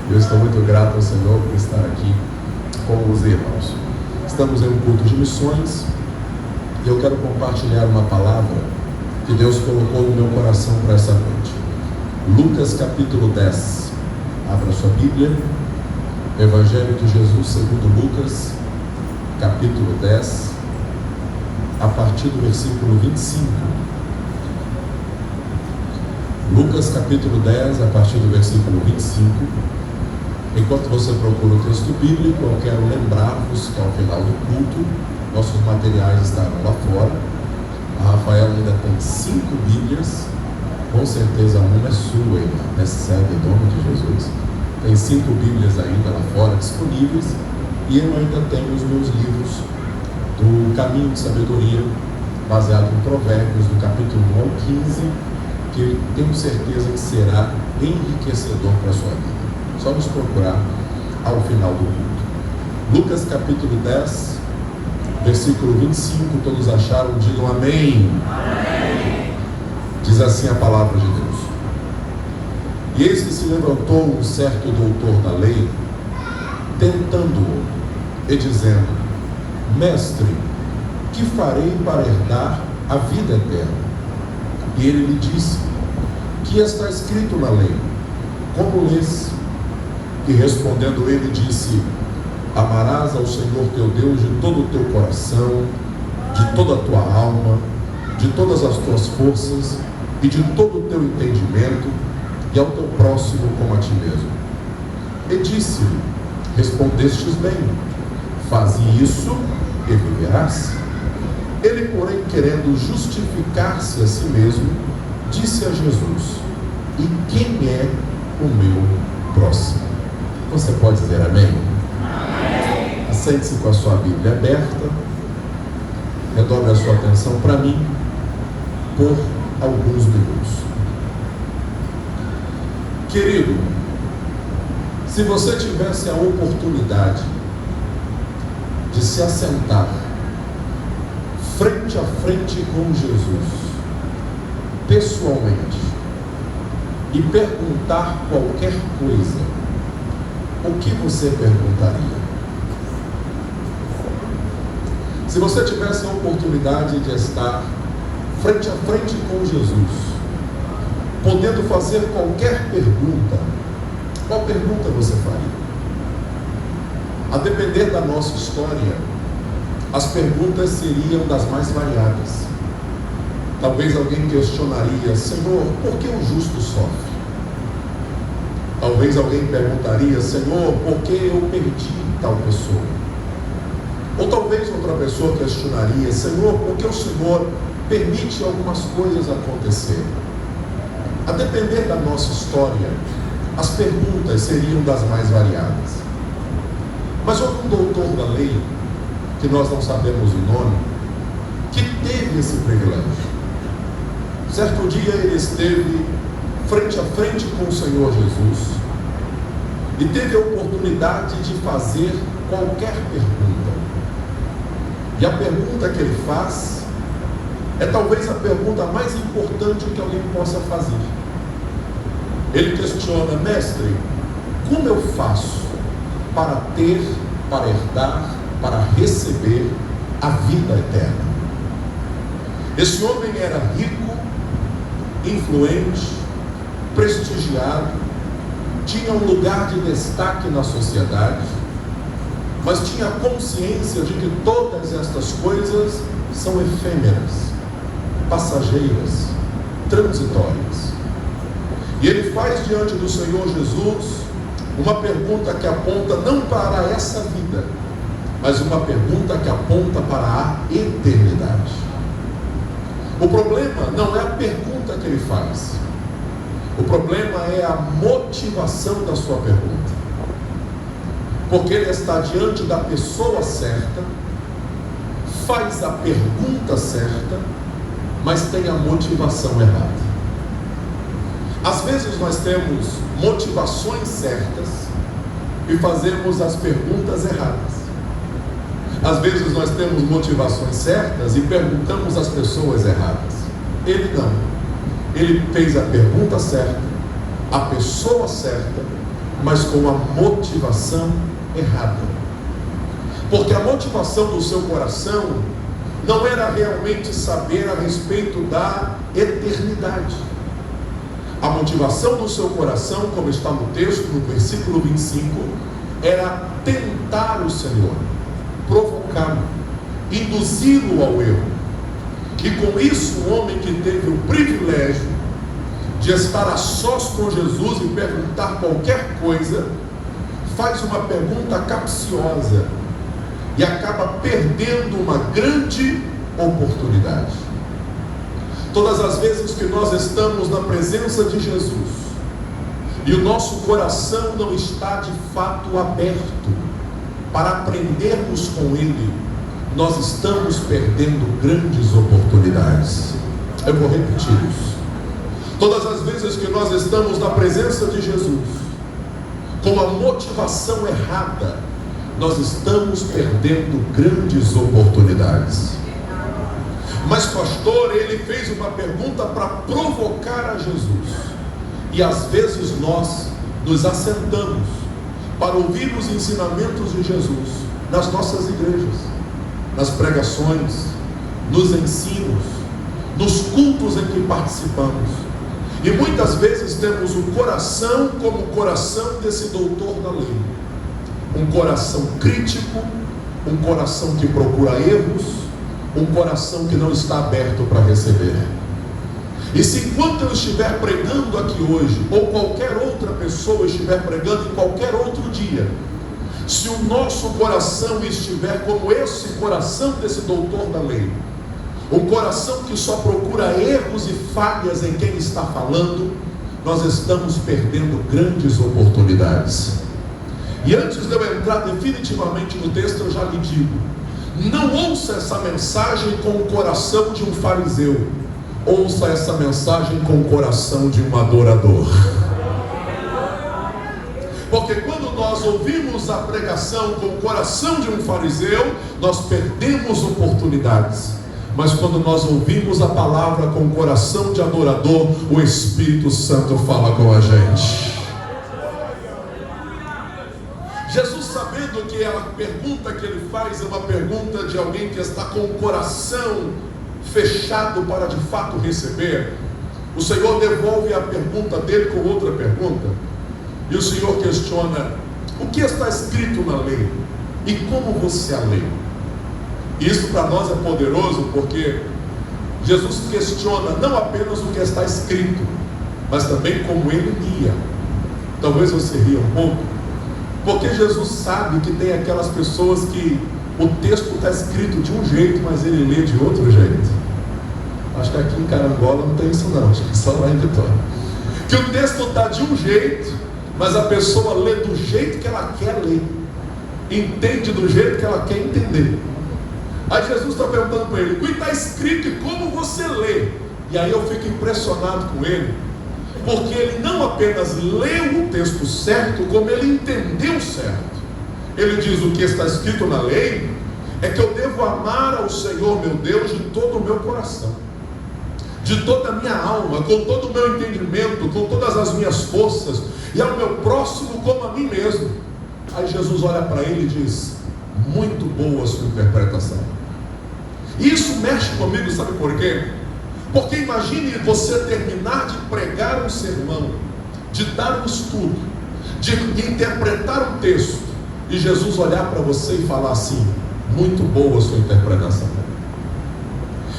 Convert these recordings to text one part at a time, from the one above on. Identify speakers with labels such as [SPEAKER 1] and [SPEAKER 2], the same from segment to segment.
[SPEAKER 1] Eu estou muito grato ao Senhor por estar aqui com os irmãos. Estamos em um culto de missões e eu quero compartilhar uma palavra que Deus colocou no meu coração para essa noite. Lucas capítulo 10. Abra sua Bíblia. Evangelho de Jesus segundo Lucas, capítulo 10, a partir do versículo 25. Lucas capítulo 10, a partir do versículo 25. Enquanto você procura o texto bíblico, eu quero lembrar-vos que ao final do culto, nossos materiais estarão lá fora. A Rafaela ainda tem 5 Bíblias, com certeza uma é sua, irmã, recebe em nome de Jesus. Tem 5 Bíblias ainda lá fora disponíveis, e eu ainda tenho os meus livros do Caminho de Sabedoria, baseado em Provérbios, do capítulo 1 ao 15, que tenho certeza que será enriquecedor para a sua vida. Só nos procurar ao final do culto. Lucas capítulo 10, versículo 25, todos acharam? Digam amém. Amém. Diz assim a palavra de Deus: E eis que se levantou um certo doutor da lei, tentando-o, e dizendo: Mestre, que farei para herdar a vida eterna? E ele lhe disse: Que está escrito na lei? Como lês? E respondendo ele disse: Amarás ao Senhor teu Deus de todo o teu coração, de toda a tua alma, de todas as tuas forças e de todo o teu entendimento, e ao teu próximo como a ti mesmo. E disse-lhe: Respondestes bem, faze isso e viverás. Ele, porém, querendo justificar-se a si mesmo, disse a Jesus: E quem é o meu próximo? Você pode dizer amém? Amém. Assente-se com a sua Bíblia aberta, redobre a sua atenção para mim por alguns minutos. Querido, se você tivesse a oportunidade de se assentar frente a frente com Jesus, pessoalmente, e perguntar qualquer coisa, o que você perguntaria? Se você tivesse a oportunidade de estar frente a frente com Jesus, podendo fazer qualquer pergunta, qual pergunta você faria? A depender da nossa história, as perguntas seriam das mais variadas. Talvez alguém questionaria: Senhor, por que o justo sofre? Talvez alguém perguntaria: Senhor, por que eu perdi tal pessoa? Ou talvez outra pessoa questionaria: Senhor, por que o Senhor permite algumas coisas acontecerem? A depender da nossa história, as perguntas seriam das mais variadas. Mas houve um doutor da lei, que nós não sabemos o nome, que teve esse privilégio. Certo dia ele esteve frente a frente com o Senhor Jesus e teve a oportunidade de fazer qualquer pergunta. E a pergunta que ele faz é talvez a pergunta mais importante que alguém possa fazer. Ele questiona: Mestre, como eu faço para ter, para herdar, para receber a vida eterna? Esse homem era rico, influente, prestigiado, tinha um lugar de destaque na sociedade, mas tinha consciência de que todas estas coisas são efêmeras, passageiras, transitórias. E ele faz diante do Senhor Jesus uma pergunta que aponta não para essa vida, mas uma pergunta que aponta para a eternidade. O problema não é a pergunta que ele faz. O problema é a motivação da sua pergunta. Porque ele está diante da pessoa certa, faz a pergunta certa, mas tem a motivação errada. Às vezes nós temos motivações certas e fazemos as perguntas erradas. Às vezes nós temos motivações certas e perguntamos às pessoas erradas. Ele não. Ele fez a pergunta certa, a pessoa certa, mas com a motivação errada. Porque a motivação do seu coração não era realmente saber a respeito da eternidade. A motivação do seu coração, como está no texto, no versículo 25, era tentar o Senhor, provocá-lo, induzi-lo ao erro. E com isso, o homem que teve o privilégio de estar a sós com Jesus e perguntar qualquer coisa, faz uma pergunta capciosa e acaba perdendo uma grande oportunidade. Todas as vezes que nós estamos na presença de Jesus e o nosso coração não está de fato aberto para aprendermos com Ele, nós estamos perdendo grandes oportunidades. Eu vou repetir isso. Todas as vezes que nós estamos na presença de Jesus com a motivação errada, nós estamos perdendo grandes oportunidades. Mas pastor, ele fez uma pergunta para provocar a Jesus. E às vezes nós nos assentamos para ouvir os ensinamentos de Jesus nas nossas igrejas, nas pregações, nos ensinos, nos cultos em que participamos. E muitas vezes temos o coração como o coração desse doutor da lei. Um coração crítico, um coração que procura erros, um coração que não está aberto para receber. E se enquanto eu estiver pregando aqui hoje, ou qualquer outra pessoa estiver pregando em qualquer outro dia, se o nosso coração estiver como esse coração desse doutor da lei, um coração que só procura erros e falhas em quem está falando, nós estamos perdendo grandes oportunidades. E antes de eu entrar definitivamente no texto, eu já lhe digo: não ouça essa mensagem com o coração de um fariseu, ouça essa mensagem com o coração de um adorador. Porque quando nós ouvimos a pregação com o coração de um fariseu, nós perdemos oportunidades. Mas quando nós ouvimos a palavra com o coração de adorador, o Espírito Santo fala com a gente. Jesus, sabendo que a pergunta que ele faz é uma pergunta de alguém que está com o coração fechado para de fato receber, o Senhor devolve a pergunta dele com outra pergunta. E o Senhor questiona: o que está escrito na lei? E como você a lê? Isso para nós é poderoso, porque Jesus questiona não apenas o que está escrito, mas também como ele lia. Talvez você ria um pouco, porque Jesus sabe que tem aquelas pessoas que o texto está escrito de um jeito, mas ele lê de outro jeito. Acho que aqui em Carangola não tem isso não, acho que só lá em Vitória. Que o texto está de um jeito, mas a pessoa lê do jeito que ela quer ler, entende do jeito que ela quer entender. Aí Jesus está perguntando para ele: o que está escrito e como você lê? E aí eu fico impressionado com ele, porque ele não apenas leu o texto certo, como ele entendeu certo. Ele diz: o que está escrito na lei é que eu devo amar ao Senhor meu Deus de todo o meu coração, de toda a minha alma, com todo o meu entendimento, com todas as minhas forças, e ao meu próximo como a mim mesmo. Aí Jesus olha para ele e diz: muito boa a sua interpretação. Isso mexe comigo, sabe por quê? Porque imagine você terminar de pregar um sermão, de dar um estudo, de interpretar um texto, e Jesus olhar para você e falar assim: muito boa a sua interpretação.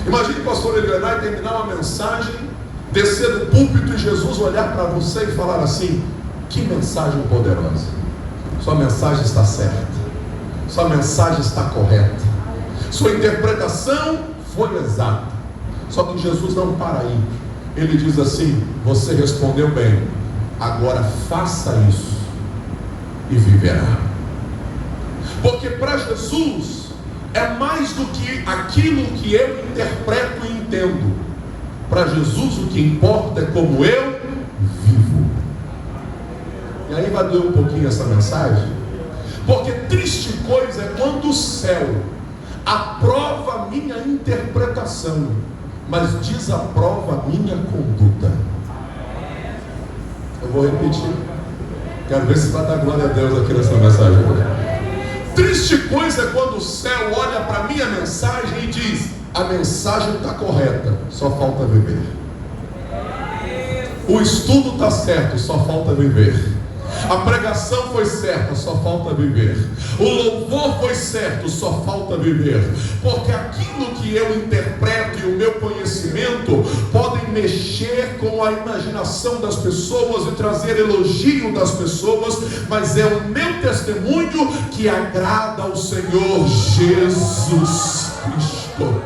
[SPEAKER 1] Imagine o pastor Elionai terminar uma mensagem, descer do púlpito e Jesus olhar para você e falar assim: que mensagem poderosa, sua mensagem está certa, sua mensagem está correta, sua interpretação foi exata. Só que Jesus não para aí, ele diz assim: você respondeu bem, agora faça isso e viverá. Porque para Jesus é mais do que aquilo que eu interpreto e entendo. Para Jesus o que importa é como eu vivo. E aí vai doer um pouquinho essa mensagem, porque triste coisa é quando o céu aprova a minha interpretação, mas desaprova a minha conduta. Eu vou repetir. Quero ver se vai dar glória a Deus aqui nessa mensagem. Triste coisa é quando o céu olha para a minha mensagem e diz: a mensagem está correta, só falta viver. O estudo está certo, só falta viver. A pregação foi certa, só falta viver. O louvor foi certo, só falta viver. Porque aquilo que eu interpreto e o meu conhecimento podem mexer com a imaginação das pessoas e trazer elogio das pessoas, mas é o meu testemunho que agrada ao Senhor Jesus Cristo.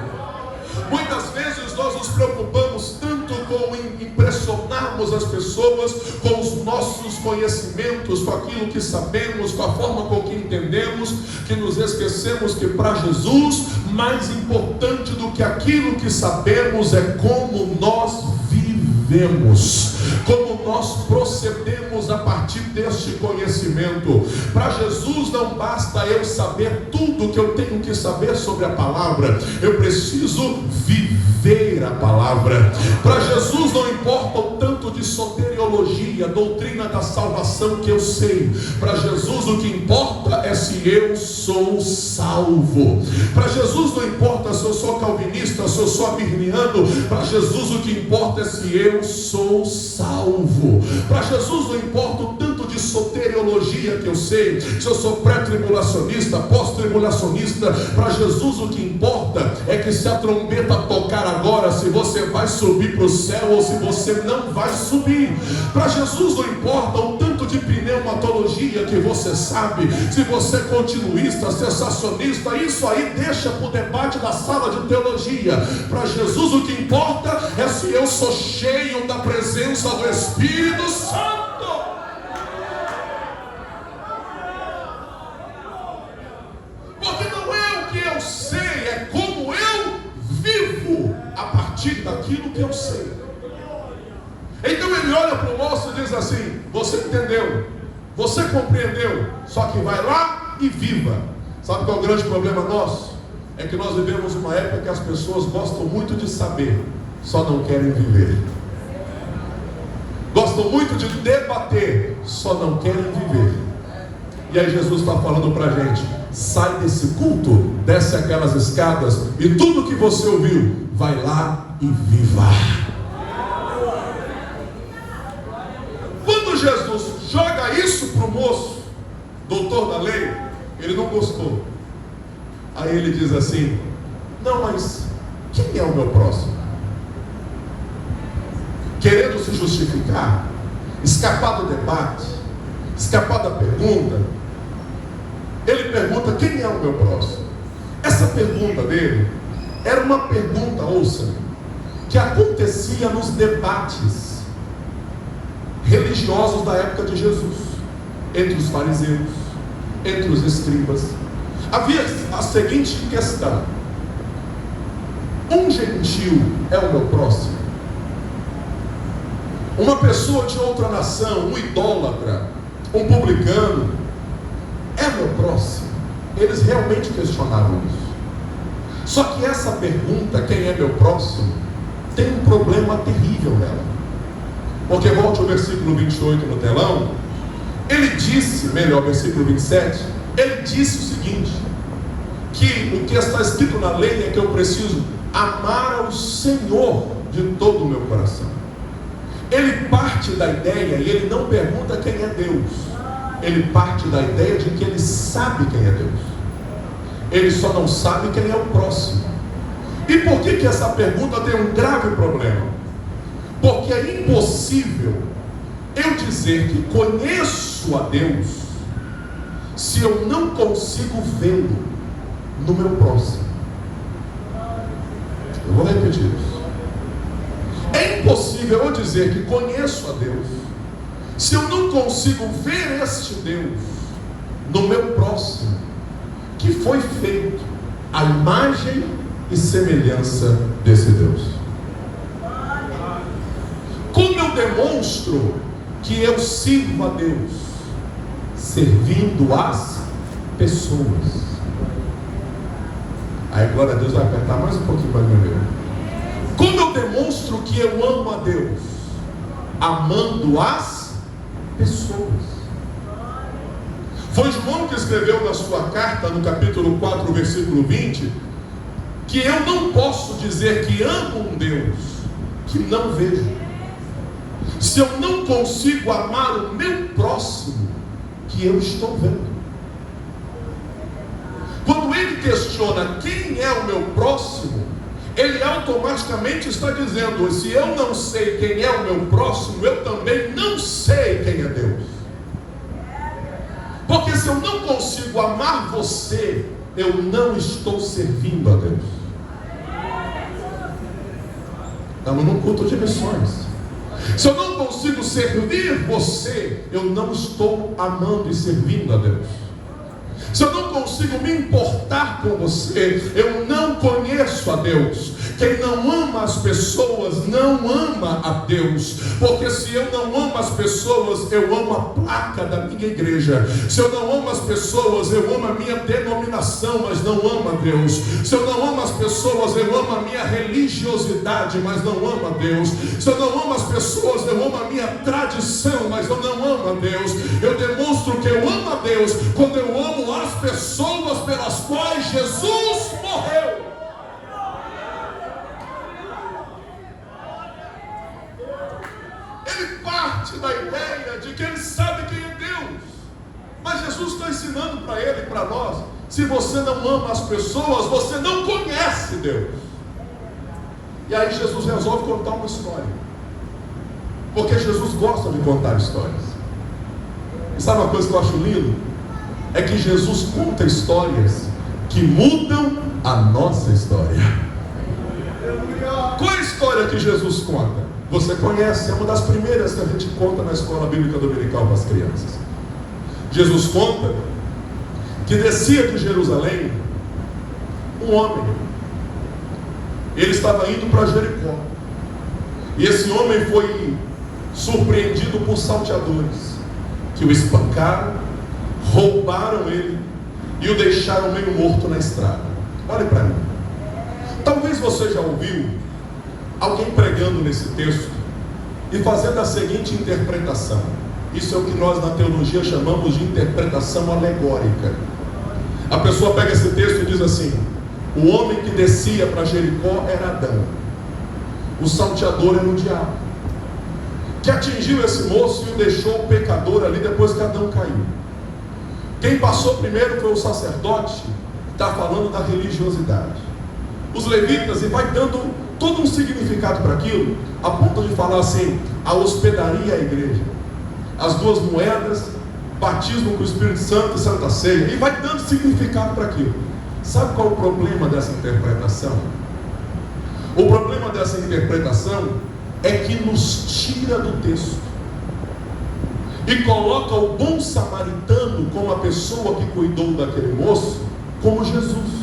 [SPEAKER 1] Muitas vezes nós nos preocupamos tanto com impressionarmos as pessoas com os nossos conhecimentos, com aquilo que sabemos, com a forma com que entendemos, que nos esquecemos que para Jesus, mais importante do que aquilo que sabemos é como nós vivemos, como nós procedemos a partir deste conhecimento. Para Jesus não basta eu saber tudo que eu tenho que saber sobre a palavra, eu preciso viver a palavra. Para Jesus não importa o tanto de soteriologia, doutrina da salvação que eu sei. Para Jesus o que importa é se eu sou salvo. Para Jesus não importa se eu sou calvinista, se eu sou arminiano. Para Jesus o que importa é se eu sou salvo. Para Jesus não importa o tanto de soteriologia que eu sei, se eu sou pré-tribulacionista, pós-tribulacionista. Para Jesus o que importa é que se a trombeta tocar agora, se você vai subir para o céu ou se você não vai subir. Para Jesus não importa o tanto de pneumatologia que você sabe, se você é continuista, sensacionista, isso aí deixa para o debate da sala de teologia. Para Jesus o que importa é se eu sou cheio da presença do Espírito Santo. Porque não é o que eu sei, é como eu vivo a partir daquilo que eu sei. Então ele olha para o moço e diz assim: você entendeu, você compreendeu, só que vai lá e viva. Sabe qual é o grande problema nosso? É que nós vivemos uma época que as pessoas gostam muito de saber, só não querem viver. Gostam muito de debater, só não querem viver. E aí Jesus está falando para a gente: sai desse culto, desce aquelas escadas e tudo que você ouviu, vai lá e viva. Quando Jesus joga isso para o moço, doutor da lei, ele não gostou. Aí ele diz assim: não, mas quem é o meu próximo? Querendo se justificar, escapar do debate, escapar da pergunta, ele pergunta: quem é o meu próximo? Essa pergunta dele era uma pergunta, ouça, que acontecia nos debates religiosos da época de Jesus, entre os fariseus, entre os escribas. Havia a seguinte questão: um gentil é o meu próximo? Uma pessoa de outra nação, um idólatra, um publicano, é meu próximo? Eles realmente questionavam isso. Só que essa pergunta, quem é meu próximo, tem um problema terrível nela. Porque volte ao versículo 28 no telão. Ele disse, melhor, versículo 27, ele disse o seguinte: que o que está escrito na lei é que eu preciso amar ao Senhor de todo o meu coração. Ele parte da ideia, e ele não pergunta quem é Deus, ele parte da ideia de que ele sabe quem é Deus, ele só não sabe quem é o próximo. E por que essa pergunta tem um grave problema? Porque é impossível eu dizer que conheço a Deus se eu não consigo vê-lo no meu próximo. Eu vou repetir isso. É impossível eu dizer que conheço a Deus se eu não consigo ver este Deus no meu próximo, que foi feito à imagem e semelhança desse Deus. Como eu demonstro que eu sirvo a Deus? Servindo as pessoas. Aí glória a Deus vai apertar mais um pouquinho mais meu dedo. Como eu demonstro que eu amo a Deus? Amando as pessoas. Foi João que escreveu na sua carta, no capítulo 4, versículo 20, que eu não posso dizer que amo um Deus que não vejo, se eu não consigo amar o meu próximo que eu estou vendo. Quando ele questiona quem é o meu próximo, ele automaticamente está dizendo: se eu não sei quem é o meu próximo, eu também não sei quem é Deus. Porque se eu não consigo amar você, eu não estou servindo a Deus. Estamos num culto de missões. Se eu não consigo servir você, eu não estou amando e servindo a Deus. Se eu não consigo me importar com você, eu não conheço a Deus. Quem não ama as pessoas não ama a Deus. Porque se eu não amo as pessoas, eu amo a placa da minha igreja. Se eu não amo as pessoas, eu amo a minha denominação, mas não amo a Deus. Se eu não amo as pessoas, eu amo a minha religiosidade, mas não amo a Deus. Se eu não amo as pessoas, eu amo a minha tradição, mas eu não amo a Deus. Eu demonstro que eu amo a Deus quando eu amo as pessoas pelas quais Jesus morreu. Ele parte da ideia de que ele sabe quem é Deus, mas Jesus está ensinando para ele e para nós: se você não ama as pessoas, você não conhece Deus. E aí Jesus resolve contar uma história, porque Jesus gosta de contar histórias. E sabe uma coisa que eu acho lindo? É que Jesus conta histórias que mudam a nossa história. Qual é a história que Jesus conta? Você conhece, é uma das primeiras que a gente conta na escola bíblica dominical para as crianças. Jesus conta que descia de Jerusalém um homem. Ele estava indo para Jericó, e esse homem foi surpreendido por salteadores, que o espancaram, roubaram ele e o deixaram meio morto na estrada. Olhe para mim. Talvez você já ouviu alguém pregando nesse texto e fazendo a seguinte interpretação. Isso é o que nós na teologia chamamos de interpretação alegórica. A pessoa pega esse texto e diz assim: o homem que descia para Jericó era Adão, o salteador era o diabo, que atingiu esse moço e o deixou pecador ali depois que Adão caiu. Quem passou primeiro foi o sacerdote, que está falando da religiosidade. Os levitas, e vai dando todo um significado para aquilo, a ponto de falar assim: a hospedaria e a igreja, as duas moedas, batismo com o Espírito Santo e Santa Ceia, e vai dando significado para aquilo. Sabe qual é o problema dessa interpretação? O problema dessa interpretação é que nos tira do texto e coloca o bom samaritano como a pessoa que cuidou daquele moço, como Jesus.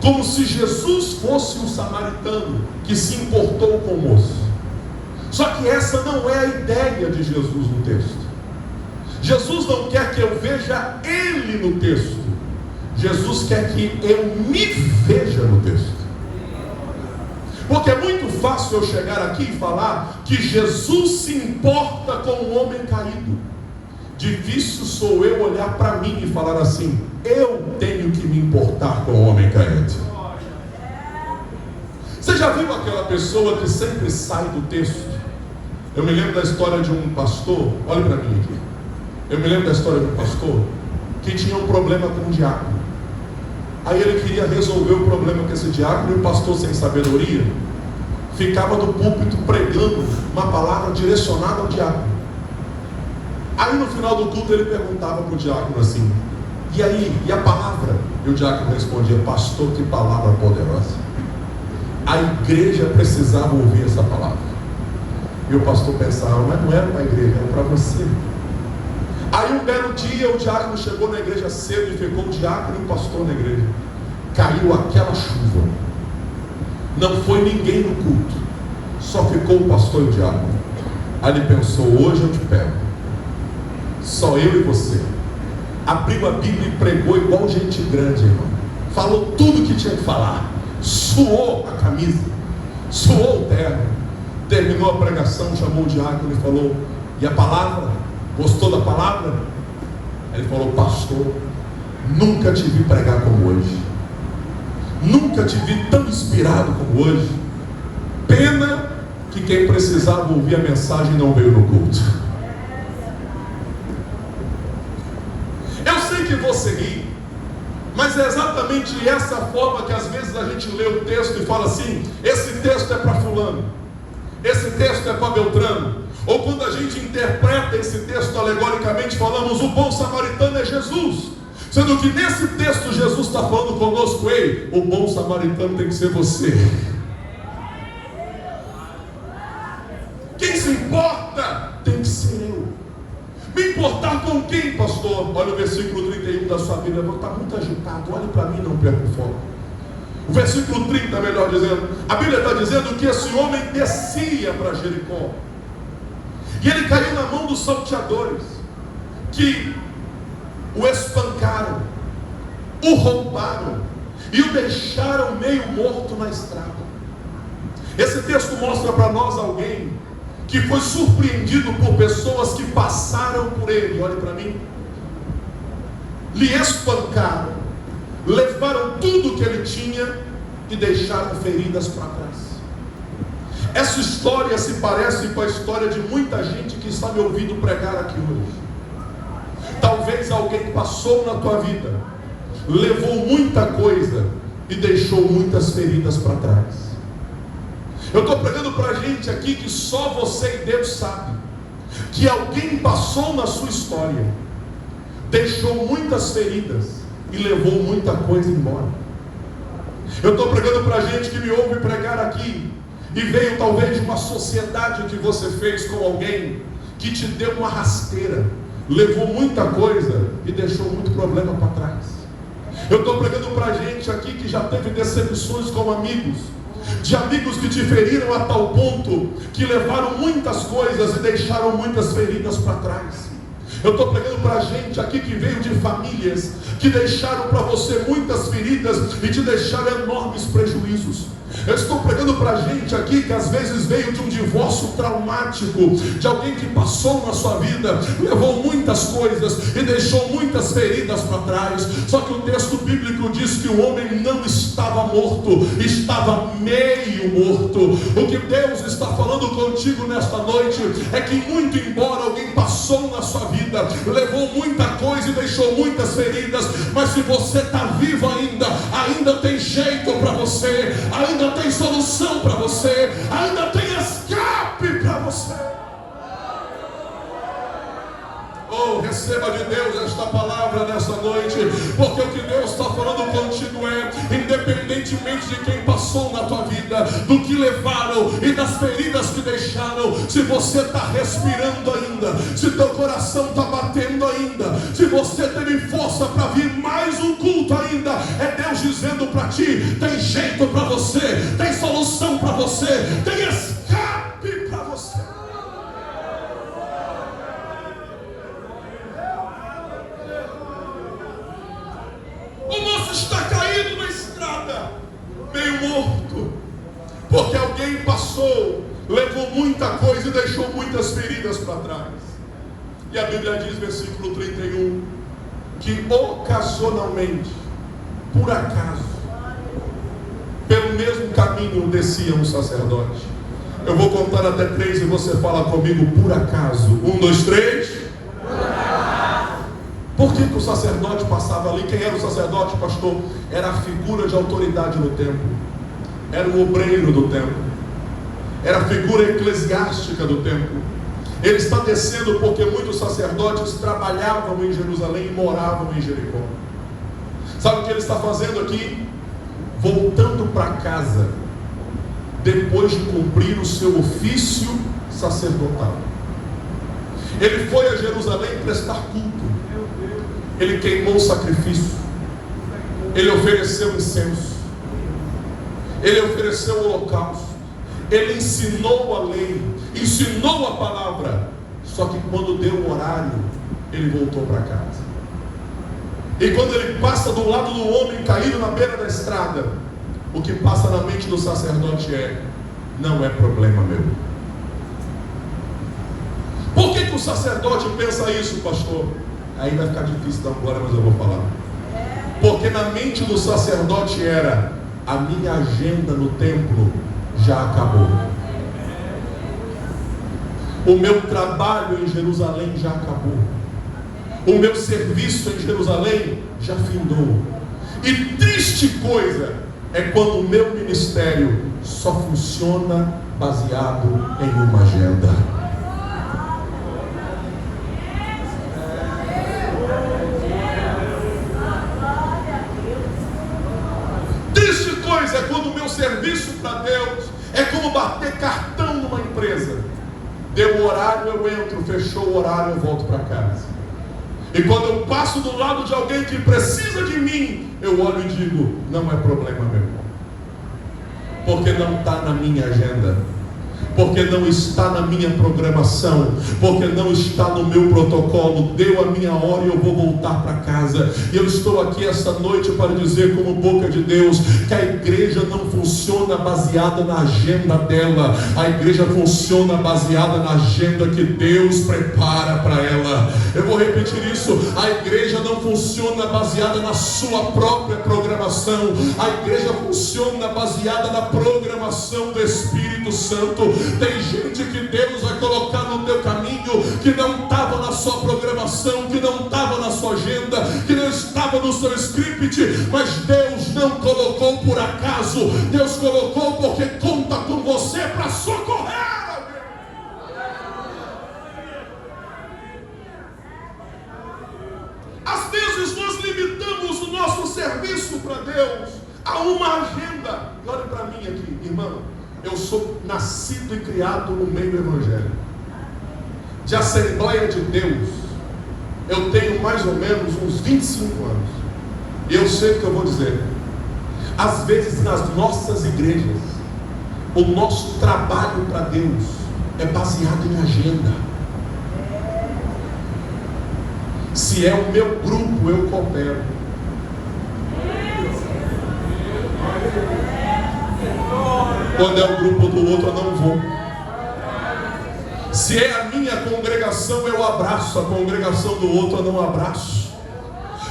[SPEAKER 1] Como se Jesus fosse um samaritano que se importou com o moço. Só que essa não é a ideia de Jesus no texto. Jesus não quer que eu veja ele no texto. Jesus quer que eu me veja no texto. Porque é muito fácil eu chegar aqui e falar que Jesus se importa com o homem caído. Difícil sou eu olhar para mim e falar assim: eu tenho que me importar com o homem caído. Você já viu aquela pessoa que sempre sai do texto? Eu me lembro da história de um pastor. Olha para mim aqui. Eu me lembro da história de um pastor que tinha um problema com um diácono. Aí ele queria resolver o problema com esse diácono, e o pastor, sem sabedoria, ficava no púlpito pregando uma palavra direcionada ao diácono. Aí no final do culto ele perguntava para o diácono assim: e aí, e a palavra? E o diácono respondia: pastor, que palavra poderosa. A igreja precisava ouvir essa palavra. E o pastor pensava: mas não era para a igreja, era para você. Aí um belo dia o diácono chegou na igreja cedo e ficou o diácono e o pastor na igreja. Caiu aquela chuva, não foi ninguém no culto, só ficou o pastor e o diácono. Aí ele pensou: hoje eu te pego, só eu e você. Abriu a Bíblia e pregou igual gente grande, irmão. Falou tudo que tinha que falar, suou a camisa, suou o terno. Terminou a pregação, chamou o diácono e falou: e a palavra? Gostou da palavra? Ele falou: pastor, nunca te vi pregar como hoje, nunca te vi tão inspirado como hoje. Pena que quem precisava ouvir a mensagem não veio no culto. Eu sei que você ri, mas é exatamente essa forma que às vezes a gente lê o texto e fala assim: esse texto é para fulano, esse texto é para Beltrano. Ou quando a gente interpreta esse texto alegoricamente, falamos: o bom samaritano é Jesus, sendo que nesse texto Jesus está falando conosco: ei, o bom samaritano tem que ser você. Quem se importa tem que ser eu. Me importar com quem, pastor? Olha o versículo 31 da sua Bíblia. Eu vou estar muito agitado, olhe para mim, não perca o foco. O versículo 30, melhor dizendo, a Bíblia está dizendo que esse homem descia para Jericó, e ele caiu na mão dos salteadores, que o espancaram, o roubaram e o deixaram meio morto na estrada. Esse texto mostra para nós alguém que foi surpreendido por pessoas que passaram por ele. Olhe para mim. Lhe espancaram, levaram tudo que ele tinha e deixaram feridas para trás. Essa história se parece com a história de muita gente que está me ouvindo pregar aqui hoje. Talvez alguém passou na tua vida, levou muita coisa e deixou muitas feridas para trás. Eu estou pregando para gente aqui que só você e Deus sabe que alguém passou na sua história, deixou muitas feridas e levou muita coisa embora. Eu estou pregando para gente que me ouve pregar aqui e veio talvez de uma sociedade que você fez com alguém que te deu uma rasteira, levou muita coisa e deixou muito problema para trás. Eu estou pregando para gente aqui que já teve decepções com amigos, de amigos que te feriram a tal ponto que levaram muitas coisas e deixaram muitas feridas para trás. Eu estou pregando para gente aqui que veio de famílias que deixaram para você muitas feridas e te deixaram enormes prejuízos. Eu estou pregando para gente aqui que às vezes veio de um divórcio traumático, de alguém que passou na sua vida, levou muitas coisas e deixou muitas feridas para trás. Só que o texto bíblico diz que o homem não estava morto, estava meio morto. O que Deus está falando contigo nesta noite é que muito embora alguém passou na sua vida, levou muita coisa e deixou muitas feridas, mas se você está vivo ainda tem jeito para você, ainda tem solução para você, ainda tem escape para você. Oh, receba de Deus esta palavra nessa noite, porque o que Deus está falando contigo é, independentemente de quem passou na tua vida, do que levaram e das feridas que deixaram, se você está respirando ainda, se teu coração está batendo ainda, se você teve força para vir mais um culto ainda, é Deus dizendo para ti: tem jeito para você, tem solução para você, tem escape para você. O moço está caído na estrada, meio morto, porque alguém passou, levou muita coisa e deixou muitas feridas para trás. E a Bíblia diz, versículo 31, que ocasionalmente, por acaso, pelo mesmo caminho descia um sacerdote. Eu vou contar até 3 e você fala comigo: por acaso. 1, 2, 3. Por que o sacerdote passava ali? Quem era o sacerdote, pastor? Era a figura de autoridade no templo, era o obreiro do templo, era a figura eclesiástica do templo. Ele está descendo porque muitos sacerdotes trabalhavam em Jerusalém e moravam em Jericó. Sabe o que ele está fazendo aqui? Voltando para casa, depois de cumprir o seu ofício sacerdotal. Ele foi a Jerusalém prestar culto. Ele queimou o sacrifício, ele ofereceu incenso, ele ofereceu o holocausto, ele ensinou a lei, ensinou a palavra. Só que quando deu o horário, ele voltou para casa. E quando ele passa do lado do homem caído na beira da estrada, o que passa na mente do sacerdote é: não é problema meu. Por que o sacerdote pensa isso, pastor? Aí vai ficar difícil dar um glória, mas eu vou falar. Porque na mente do sacerdote era: a minha agenda no templo já acabou. O meu trabalho em Jerusalém já acabou. O meu serviço em Jerusalém já findou. E triste coisa é quando o meu ministério só funciona baseado em uma agenda. Triste coisa é quando o meu serviço para Deus é como bater cartão numa empresa. Deu o horário, eu entro, fechou o horário, eu volto para casa. E quando eu passo do lado de alguém que precisa de mim, eu olho e digo: não é problema meu, porque não está na minha agenda, porque não está na minha programação, porque não está no meu protocolo. Deu a minha hora e eu vou voltar para casa. E eu estou aqui essa noite para dizer, como boca de Deus, que a igreja não funciona baseada na agenda dela. A igreja funciona baseada na agenda que Deus prepara para ela. Eu vou repetir isso: a igreja não funciona baseada na sua própria programação. A igreja funciona baseada na programação do Espírito Santo. Tem gente que Deus vai colocar no teu caminho que não estava na sua programação, que não estava na sua agenda, que não estava no seu script, mas Deus não colocou por acaso. Deus colocou porque conta com você para socorrer alguém. Às vezes nós limitamos o nosso serviço para Deus a uma agenda. E olha para mim aqui, irmão. Eu sou nascido e criado no meio evangélico, de Assembleia de Deus. Eu tenho mais ou menos uns 25 anos. E eu sei o que eu vou dizer. Às vezes nas nossas igrejas, o nosso trabalho para Deus é baseado em agenda. Se é o meu grupo, eu coopero. Quando é o grupo do outro, eu não vou. Se é a minha congregação, eu abraço. A congregação do outro, eu não abraço.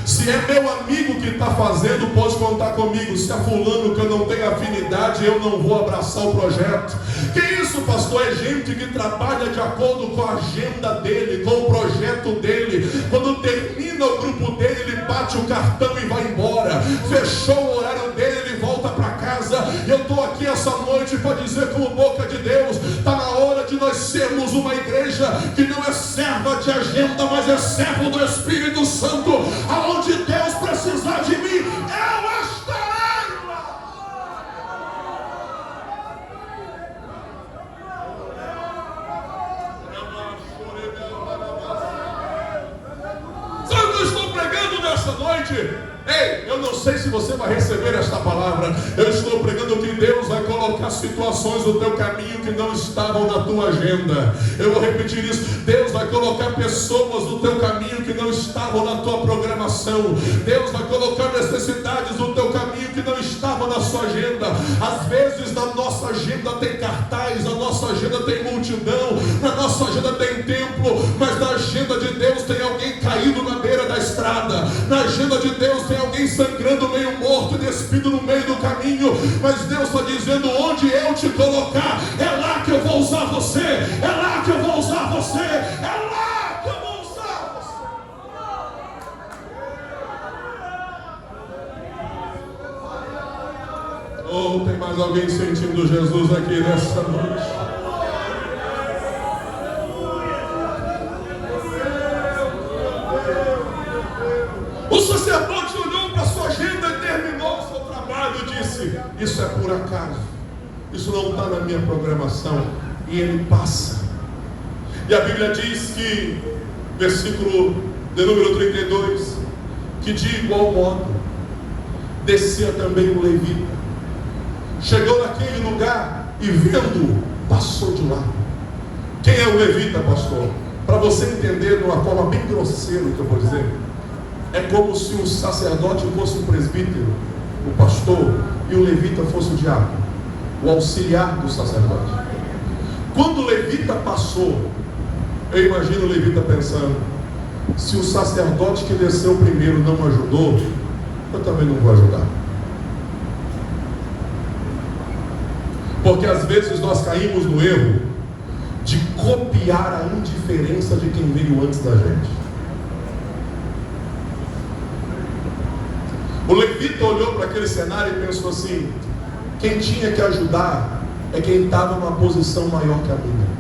[SPEAKER 1] Se é meu amigo que está fazendo, pode contar comigo. Se é fulano que eu não tenho afinidade, eu não vou abraçar o projeto. Que isso, pastor? É gente que trabalha de acordo com a agenda dele, com o projeto dele. Quando termina o grupo dele, ele bate o cartão e vai embora. Fechou o horário dele, ele volta para casa. E eu estou aqui essa noite para dizer, como boca de Deus, está na hora de nós sermos uma igreja que não é serva de agenda, mas é servo do Espírito Santo. Aonde Deus precisar de mim, eu estarei lá. Sabe o que eu estou pregando nessa noite? Ei, eu não sei se você vai receber esta palavra. Eu estou pregando que Deus vai colocar situações no teu caminho que não estavam na tua agenda. Eu vou repetir isso. Deus vai colocar pessoas no teu caminho que não estavam na tua programação. Deus vai colocar necessidades no teu caminho que não estavam na sua agenda. Às vezes na nossa agenda tem cartaz, na nossa agenda tem multidão, na nossa agenda tem templo, mas na agenda de Deus tem alguém caído na beira da estrada. Na agenda de Deus tem alguém sangrando meio morto, despido no meio do caminho. Mas Deus está dizendo: onde eu te colocar, é lá que eu vou usar você. É lá que eu vou usar você. É lá que eu vou usar você. Oh, tem mais alguém sentindo Jesus aqui nessa noite? O sacerdote olhou para a sua agenda e terminou o seu trabalho e disse: isso é por acaso, isso não está na minha programação. E ele passa. E a Bíblia diz que, versículo de número 32, que de igual modo descia também o levita. Chegou naquele lugar e vendo, passou de lá. Quem é o levita, pastor? Para você entender de uma forma bem grosseira o que eu vou dizer, é como se o sacerdote fosse o presbítero, o pastor, e o levita fosse o diácono, o auxiliar do sacerdote. Quando o levita passou, eu imagino o levita pensando: Se o sacerdote que desceu primeiro não ajudou, eu também não vou ajudar. Porque às vezes nós caímos no erro de copiar a indiferença de quem veio antes da gente. O levita olhou para aquele cenário e pensou assim: quem tinha que ajudar é quem estava numa posição maior que a minha.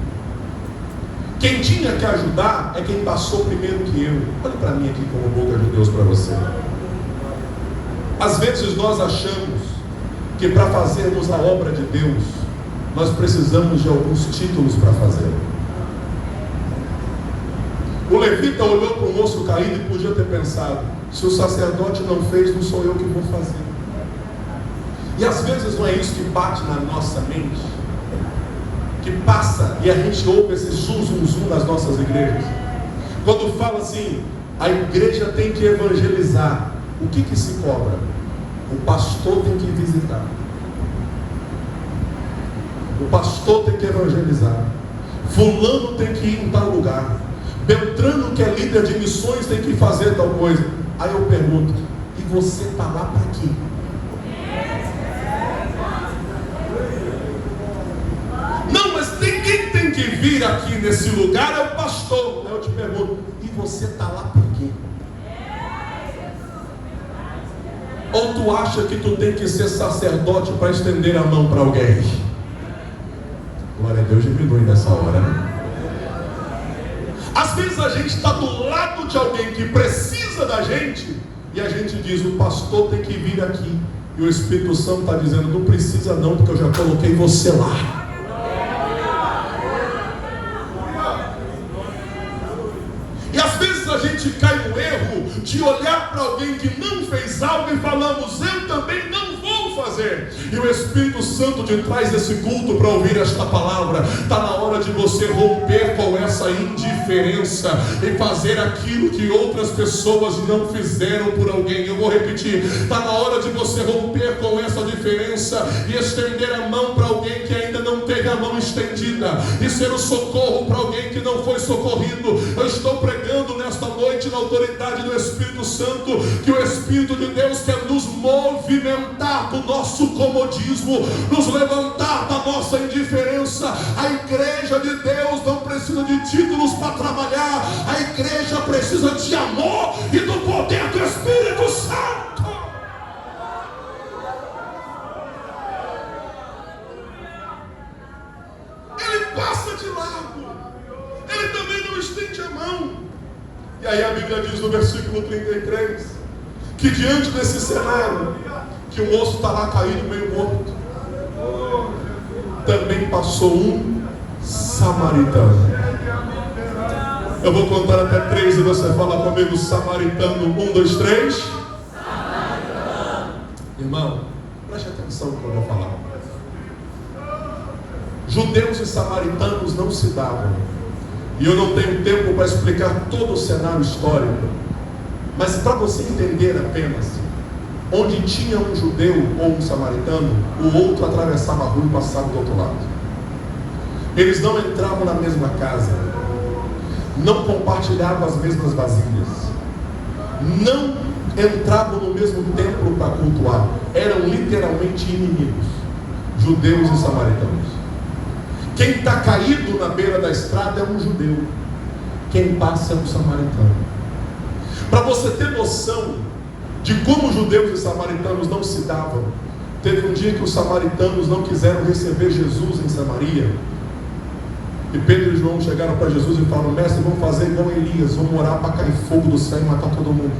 [SPEAKER 1] Quem tinha que ajudar é quem passou primeiro que eu. Olha para mim aqui como boca de Deus para você. Às vezes nós achamos que para fazermos a obra de Deus, nós precisamos de alguns títulos para fazer. O levita olhou para o moço caído e podia ter pensado: se o sacerdote não fez, não sou eu que vou fazer. E às vezes não é isso que bate na nossa mente, que passa e a gente ouve esse zum zum zum nas nossas igrejas. Quando fala assim, a igreja tem que evangelizar, o que se cobra? O pastor tem que visitar, o pastor tem que evangelizar, fulano tem que ir em tal lugar, Beltrano, que é líder de missões, tem que fazer tal coisa. Aí eu pergunto: e você está lá para quê? Não, mas quem tem que vir aqui nesse lugar é o pastor. Aí eu te pergunto: e você está lá para quê? Ou tu acha que tu tem que ser sacerdote para estender a mão para alguém? Glória a Deus, diminui nessa hora, né? Às vezes a gente está do lado de alguém que precisa da gente e a gente diz: o pastor tem que vir aqui. E o Espírito Santo está dizendo: não precisa não, porque eu já coloquei você lá. E às vezes a gente cai no erro de olhar para alguém que não fez algo e falamos: eu também não vou fazer. E o Espírito Santo te traz desse culto para ouvir esta palavra. Está na hora de você romper com essa indiferença e fazer aquilo que outras pessoas não fizeram por alguém. Eu vou repetir: está na hora de você romper com essa diferença e estender a mão para alguém que ainda não teve a mão estendida, e ser o socorro para alguém que não foi socorrido. Eu estou pregando nesta noite, na autoridade do Espírito Santo, que o Espírito de Deus quer nos movimentar do nosso comodismo, nos levantar da nossa indiferença. A igreja de Deus não precisa de títulos para trabalhar, a igreja precisa de amor e do poder do Espírito Santo. Ele passa de lado, ele também não estende a mão. E aí a Bíblia diz no versículo 33 que diante desse cenário, que o moço está lá caído meio morto, também passou um samaritano. Eu vou contar até 3 e você fala comigo: samaritano. 1, 2, 3. Irmão, preste atenção no que eu vou falar. Judeus e samaritanos não se davam, e eu não tenho tempo para explicar todo o cenário histórico, mas para você entender apenas, onde tinha um judeu ou um samaritano, o outro atravessava a rua e passava do outro lado. Eles não entravam na mesma casa, não compartilhavam as mesmas vasilhas, não entravam no mesmo templo para cultuar. Eram literalmente inimigos, judeus e samaritanos. Quem está caído na beira da estrada é um judeu, quem passa é um samaritano. Para você ter noção de como judeus e samaritanos não se davam, teve um dia que os samaritanos não quiseram receber Jesus em Samaria, e Pedro e João chegaram para Jesus e falaram: mestre, vamos fazer igual Elias, vamos orar para cair fogo do céu e matar todo mundo.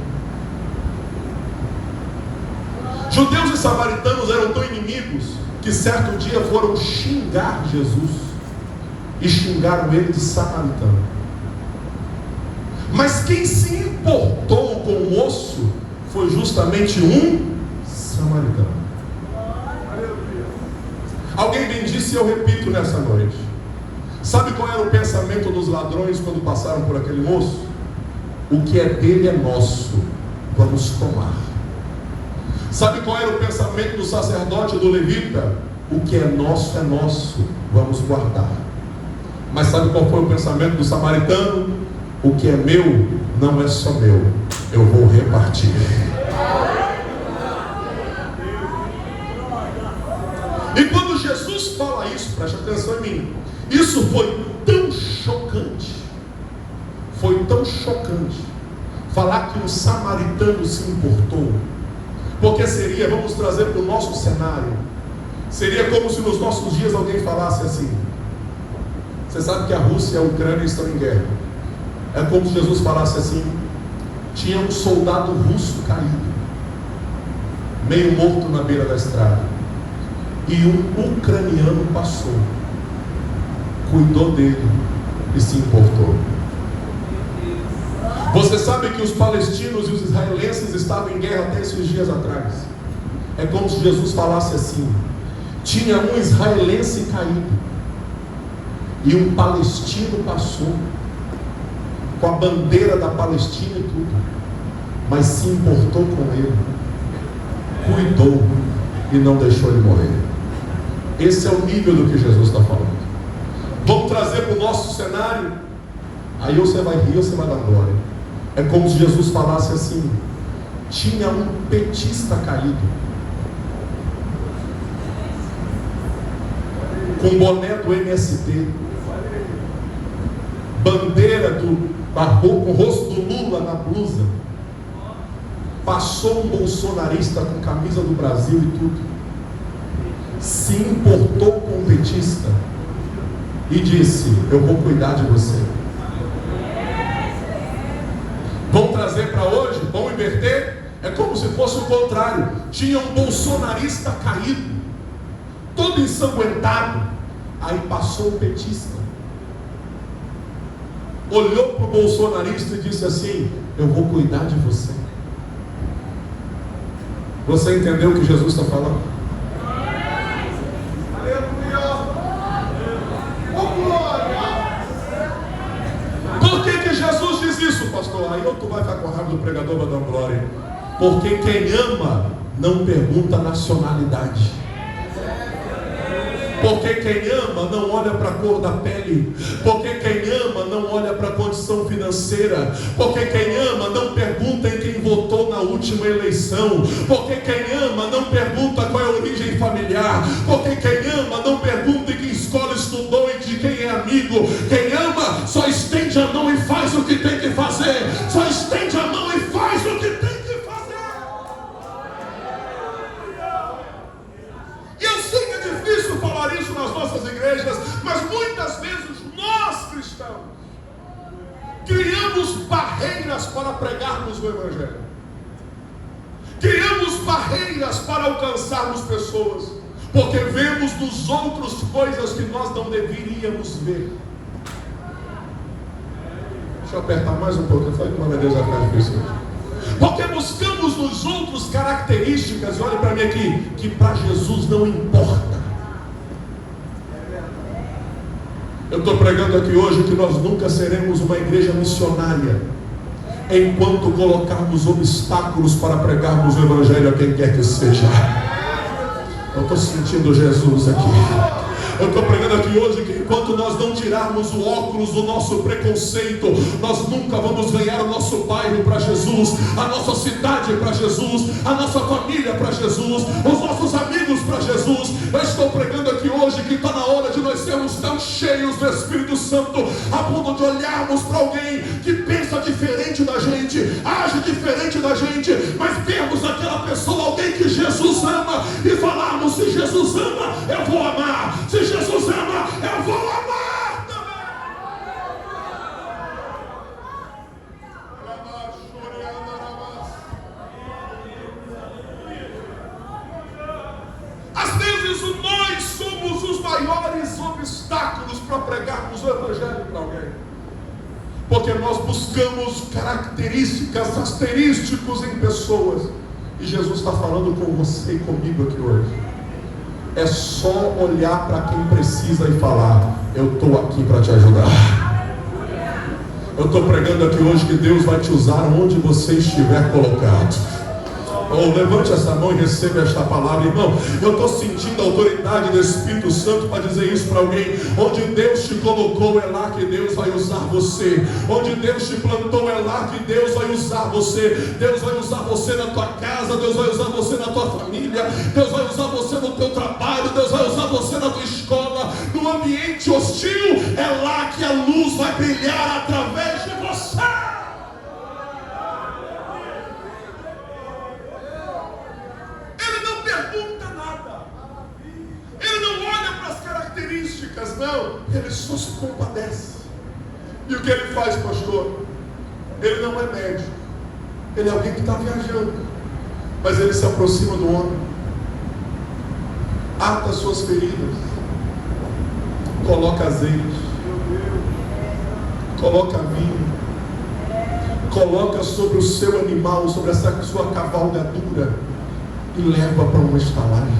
[SPEAKER 1] Judeus e samaritanos eram tão inimigos que certo dia foram xingar Jesus, e xingaram ele de samaritano. Mas quem se importou com o moço foi justamente um samaritano. Alguém bem disse, e eu repito nessa noite: sabe qual era o pensamento dos ladrões quando passaram por aquele moço? O que é dele é nosso, vamos tomar. Sabe qual era o pensamento do sacerdote e do levita? O que é nosso, vamos guardar. Mas sabe qual foi o pensamento do samaritano? o que é meu não é só meu, eu vou repartir. E quando Jesus fala isso, preste atenção em mim, isso foi tão chocante, falar que um samaritano se importou, porque seria, vamos trazer para o nosso cenário, seria como se nos nossos dias alguém falasse assim: você sabe que a Rússia e a Ucrânia estão em guerra. É como se Jesus falasse assim: tinha um soldado russo caído, meio morto na beira da estrada, e um ucraniano passou, cuidou dele e se importou. Você sabe que os palestinos e os israelenses estavam em guerra até esses dias atrás. É como se Jesus falasse assim: tinha um israelense caído e um palestino passou, com a bandeira da Palestina e tudo, mas se importou com ele, cuidou e não deixou ele morrer. Esse é o nível do que Jesus está falando. Vamos trazer para o nosso cenário, aí você vai rir, você vai dar glória. É como se Jesus falasse assim: tinha um petista caído, com boné do MST, bandeira com o rosto do Lula na blusa, passou um bolsonarista com camisa do Brasil e tudo, se importou com o petista e disse: eu vou cuidar de você. Vamos trazer para hoje, vamos inverter. É como se fosse o contrário: tinha um bolsonarista caído, todo ensanguentado, aí passou o petista, olhou para o bolsonarista e disse assim: eu vou cuidar de você. Você entendeu o que Jesus está falando? Por que Jesus diz isso, pastor? Aí tu vai ficar com a raiva do pregador, vai dar glória. Porque quem ama não pergunta nacionalidade. Porque quem ama não olha para a cor da pele. Porque quem ama não olha para a condição financeira. Porque quem ama não pergunta em quem votou na última eleição. Porque quem ama não pergunta qual é a origem familiar. Porque quem ama não pergunta em que escola estudou e de quem é amigo. Quem ama só estende a mão e faz o que tem que fazer. Só estende a mão e faz o que tem que fazer. E eu sei que é difícil falar isso nas nossas igrejas, mas muitas vezes nós cristãos criamos barreiras para pregarmos o Evangelho, criamos barreiras para alcançarmos pessoas, porque vemos nos outros coisas que nós não deveríamos ver. Deixa eu apertar mais um pouco, eu falei que uma vez vai ficar difícil. Porque buscamos nos outros características, e olha para mim aqui, que para Jesus não importa. Eu estou pregando aqui hoje que nós nunca seremos uma igreja missionária enquanto colocarmos obstáculos para pregarmos o Evangelho a quem quer que seja. Eu estou sentindo Jesus aqui. Eu estou pregando aqui hoje que enquanto nós não tirarmos o óculos do nosso preconceito, nós nunca vamos ganhar o nosso bairro para Jesus, a nossa cidade para Jesus, a nossa família para Jesus, os nossos amigos para Jesus. Eu estou pregando aqui hoje que está na hora de nós sermos tão cheios do Espírito Santo a ponto de olharmos para alguém que pensa diferente da gente, age diferente da gente, mas vermos aquela pessoa, alguém que Jesus ama, e falarmos: se Jesus ama, eu vou amar. Se Jesus ama, eu vou amar também. Às vezes nós somos os maiores obstáculos para pregarmos o Evangelho para alguém, porque nós buscamos características, asterísticos em pessoas, e Jesus está falando com você e comigo aqui hoje. É só olhar para quem precisa e falar: eu estou aqui para te ajudar. Eu estou pregando aqui hoje que Deus vai te usar onde você estiver colocado. Oh, levante essa mão e receba esta palavra, irmão. Eu estou sentindo a autoridade do Espírito Santo para dizer isso para alguém. Onde Deus te colocou, é lá que Deus vai usar você. Onde Deus te plantou, é lá que Deus vai usar você. Deus vai usar você na tua casa, Deus vai usar você na tua família, Deus vai usar você no teu trabalho, Deus vai usar você na tua escola. No ambiente hostil, é lá que a luz vai brilhar através de você. Ele não pergunta nada, ele não olha para as características, não, ele só se compadece. E o que ele faz, pastor? Ele não é médico, ele é alguém que está viajando, mas ele se aproxima do homem, ata as suas feridas, coloca azeite, coloca vinho, coloca sobre o seu animal, sobre essa sua cavalgadura, e leva para uma estalagem.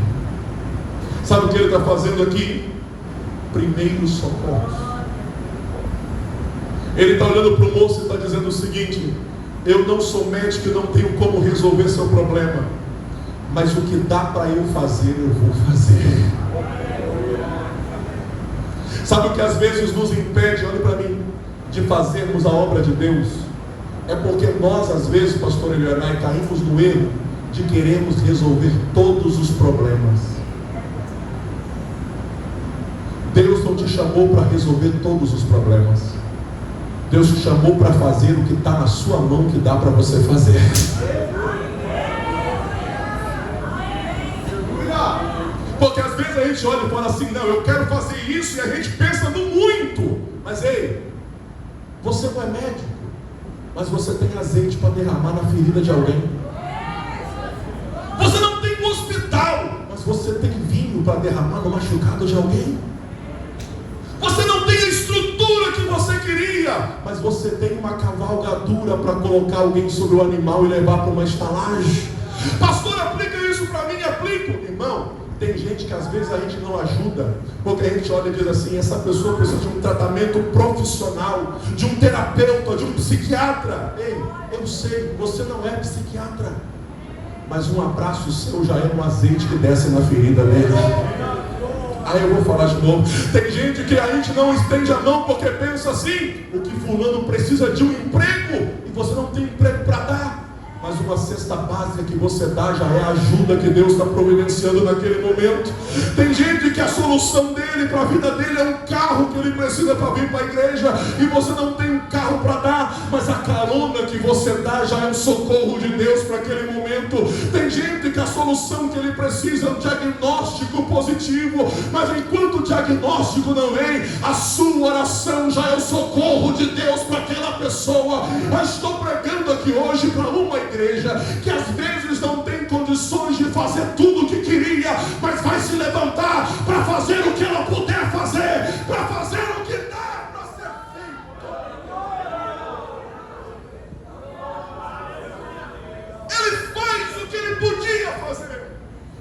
[SPEAKER 1] Sabe o que ele está fazendo aqui? Primeiros socorros. Ele está olhando para o moço e está dizendo o seguinte: eu não sou médico e não tenho como resolver seu problema, mas o que dá para eu fazer, eu vou fazer. Sabe o que às vezes nos impede, olha para mim, de fazermos a obra de Deus? É porque nós, às vezes, pastor Elianai, caímos no erro de queremos resolver todos os problemas. Deus não te chamou para resolver todos os problemas. Deus te chamou para fazer o que está na sua mão, que dá para você fazer. Porque às vezes a gente olha e fala assim: não, eu quero fazer isso, e a gente pensa no muito. Mas ei, você não é médico, mas você tem azeite para derramar na ferida de alguém. Você não tem um hospital, mas você tem vinho para derramar no machucado de alguém. Você não tem a estrutura que você queria, mas você tem uma cavalgadura para colocar alguém sobre o animal e levar para uma estalagem. Pastor, aplica isso para mim. Aplico, irmão. Tem gente que às vezes a gente não ajuda, porque a gente olha e diz assim: essa pessoa precisa de um tratamento profissional, de um terapeuta, de um psiquiatra. Ei, eu sei, você não é psiquiatra, mas um abraço seu já é um azeite que desce na ferida dele. Aí eu vou falar de novo. Tem gente que a gente não estende a mão porque pensa assim: o que fulano precisa de um emprego, e você não tem emprego para dar. Mas uma cesta básica que você dá já é a ajuda que Deus está providenciando naquele momento. Tem gente que a solução dele para a vida dele é um carro que ele precisa para vir para a igreja, e você não tem um carro para dar, mas a carona que você dá já é um socorro de Deus para aquele momento. Tem gente que a solução que ele precisa é um diagnóstico positivo, mas enquanto o diagnóstico não vem, a sua oração já é o socorro de Deus para aquela pessoa. Eu estou pregando aqui hoje para uma igreja que às vezes não tem condições de fazer tudo o que queria, mas vai se levantar para fazer o que ela puder fazer, para fazer o que dá para ser feito. Ele faz o que ele podia fazer,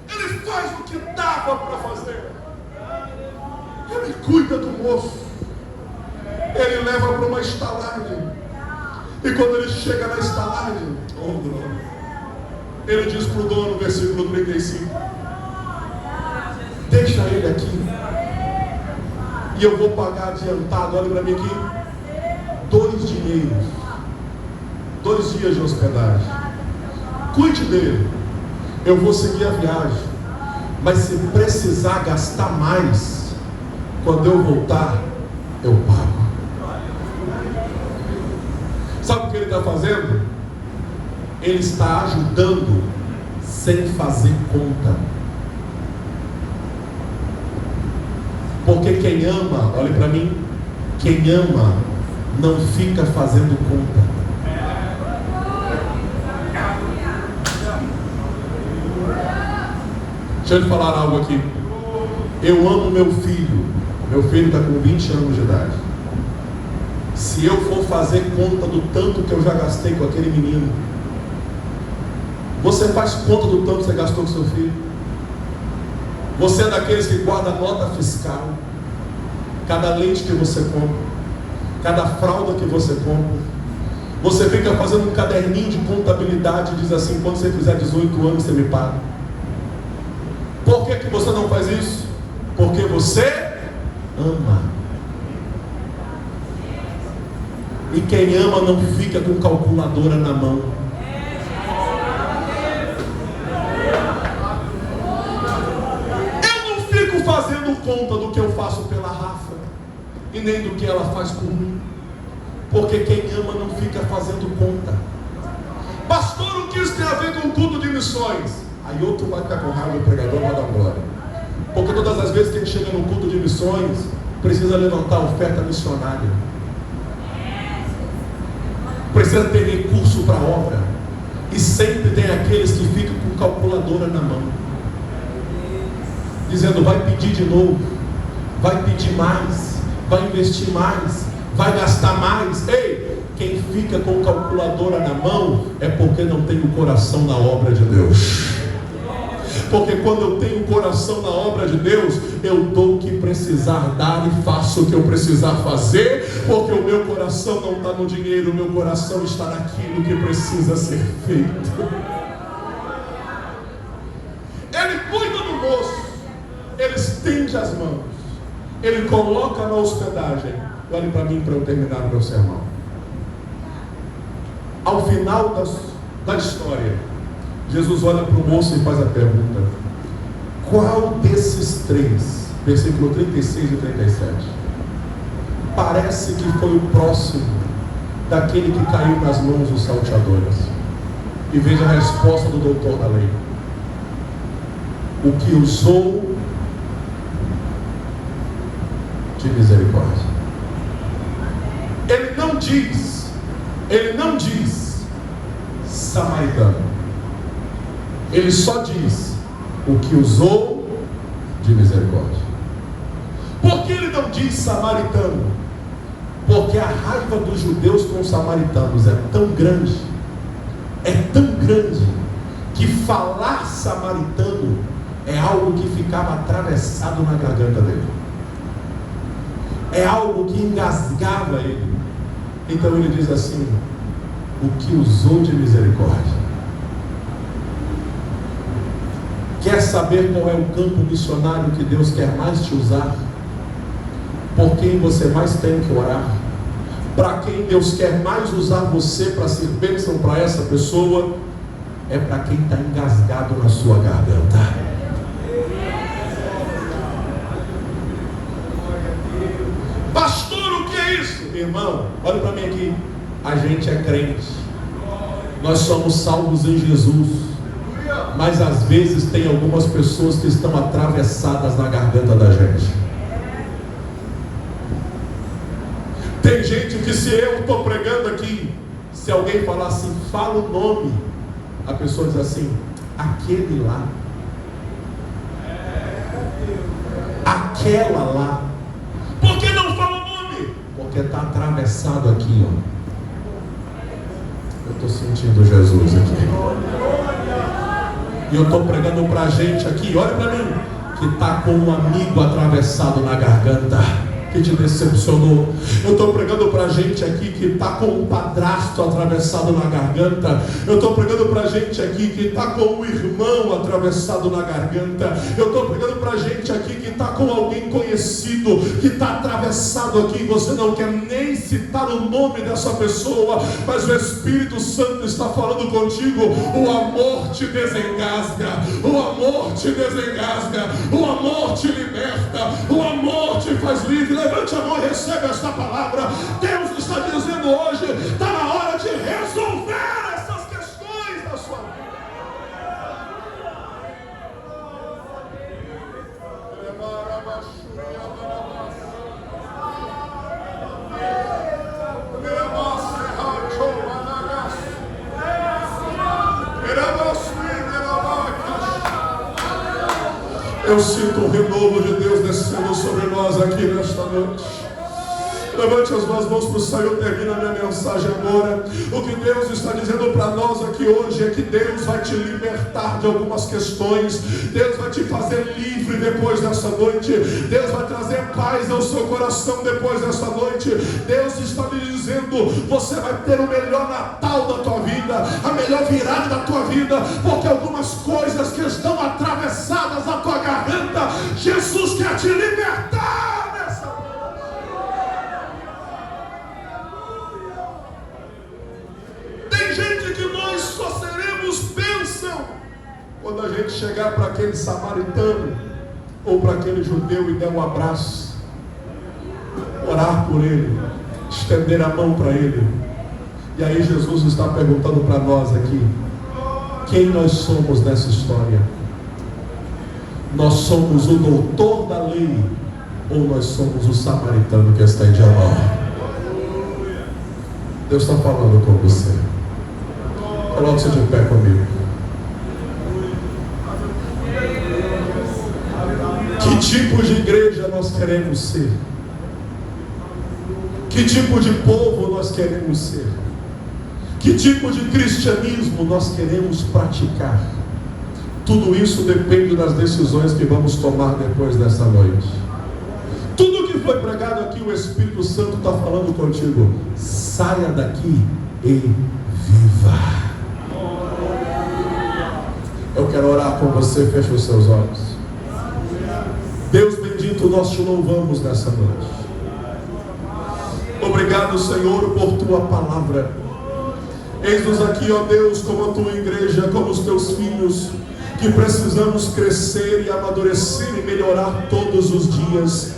[SPEAKER 1] ele faz o que dava para fazer. Ele cuida do moço, ele leva para uma estalagem. E quando ele chega na estalagem, ele diz para o dono, versículo 35: deixa ele aqui, e eu vou pagar adiantado. Olha para mim aqui: 2 dinheiros, 2 dias de hospedagem. Cuide dele, eu vou seguir a viagem, mas se precisar gastar mais, quando eu voltar, eu pago. Sabe o que ele está fazendo? Ele está ajudando sem fazer conta. Porque quem ama, olhe para mim, quem ama não fica fazendo conta. Deixa eu lhe falar algo aqui. Eu amo meu filho está com 20 anos de idade. Se eu for fazer conta do tanto que eu já gastei com aquele menino, você faz conta do tanto que você gastou com seu filho? Você é daqueles que guarda nota fiscal, cada leite que você compra, cada fralda que você compra, Você fica fazendo um caderninho de contabilidade e diz assim: quando você fizer 18 anos você me paga. Por que você não faz isso? Porque você ama. E quem ama não fica com calculadora na mão. Eu não fico fazendo conta do que eu faço pela Rafa e nem do que ela faz por mim. Porque quem ama não fica fazendo conta. Pastor, o que isso tem a ver com o culto de missões? Aí outro vai ficar com raiva, o pregador vai dar glória. Porque todas as vezes que a gente chega no culto de missões, precisa levantar a oferta missionária. Precisa ter recurso para a obra. E sempre tem aqueles que ficam com calculadora na mão, dizendo: vai pedir de novo, vai pedir mais, vai investir mais, vai gastar mais. Ei, quem fica com calculadora na mão é porque não tem o coração na obra de Deus. Porque quando eu tenho o coração na obra de Deus, eu dou o que precisar dar e faço o que eu precisar fazer, porque o meu coração não está no dinheiro, o meu coração está naquilo que precisa ser feito. Ele cuida do moço, ele estende as mãos, ele coloca na hospedagem. Olhe para mim para eu terminar o meu sermão. Ao final da história, Jesus olha para o moço e faz a pergunta: qual desses três, versículo 36 e 37, parece que foi o próximo daquele que caiu nas mãos dos salteadores? E veja a resposta do doutor da lei: o que usou de misericórdia. Ele não diz samaritano. Ele só diz o que usou de misericórdia. Por que ele não diz samaritano? Porque a raiva dos judeus com os samaritanos é tão grande, que falar samaritano é algo que ficava atravessado na garganta dele, é algo que engasgava ele. Então ele diz assim: o que usou de misericórdia. Quer saber qual é o campo missionário que Deus quer mais te usar? Por quem você mais tem que orar? Para quem Deus quer mais usar você para ser bênção para essa pessoa? É para quem está engasgado na sua garganta. Pastor, o que é isso? Irmão, olha para mim aqui. A gente é crente, nós somos salvos em Jesus, mas às vezes tem algumas pessoas que estão atravessadas na garganta da gente. Tem gente que, se eu estou pregando aqui, se alguém falar assim, fala o nome, a pessoa diz assim: aquele lá, aquela lá. Por que não fala o nome? Porque está atravessado aqui, ó. Eu estou sentindo Jesus aqui. E eu estou pregando para a gente aqui, olha para mim, que está com um amigo atravessado na garganta, que te decepcionou. Eu estou pregando para a gente aqui que está com um padrasto atravessado na garganta. Eu estou pregando para a gente aqui que está com um irmão atravessado na garganta. Eu estou pregando para a gente aqui que está com alguém conhecido que está atravessado aqui. Você não quer nem citar o nome dessa pessoa, mas o Espírito Santo está falando contigo. O amor te desengasga, o amor te desengasga, o amor te liberta, o amor te faz livre. Levante a mão e receba esta palavra. Deus está dizendo hoje: está na hora de resolver essas questões da sua vida. Eu sinto o renovo de Deus descendo sobre nós aqui nesta noite. Levante as duas mãos para o Senhor, termina a minha mensagem agora. O que Deus está dizendo para nós aqui hoje é que Deus vai te libertar de algumas questões. Deus vai te fazer livre depois dessa noite. Deus vai trazer paz ao seu coração depois dessa noite. Deus está lhe dizendo: você vai ter o melhor Natal da tua vida, a melhor virada da tua vida, porque algumas coisas que estão atravessadas na tua garganta, Jesus quer te libertar nessa noite. Tem gente que nós só seremos bênção quando a gente chegar para aquele samaritano ou para aquele judeu e der um abraço, orar por ele, estender a mão para ele. E aí Jesus está perguntando para nós aqui: quem nós somos nessa história? Nós somos o doutor da lei ou nós somos o samaritano que estende a mão? Deus está falando com você. Coloque-se de pé comigo. Que tipo de igreja nós queremos ser? Que tipo de povo nós queremos ser? Que tipo de cristianismo nós queremos praticar? Tudo isso depende das decisões que vamos tomar depois dessa noite. Tudo que foi pregado aqui, o Espírito Santo está falando contigo: saia daqui e viva. Eu quero orar com você, feche os seus olhos. Deus bendito, nós te louvamos nessa noite. Obrigado, Senhor, por tua palavra. Eis-nos aqui, ó Deus, como a tua igreja, como os teus filhos, que precisamos crescer e amadurecer e melhorar todos os dias.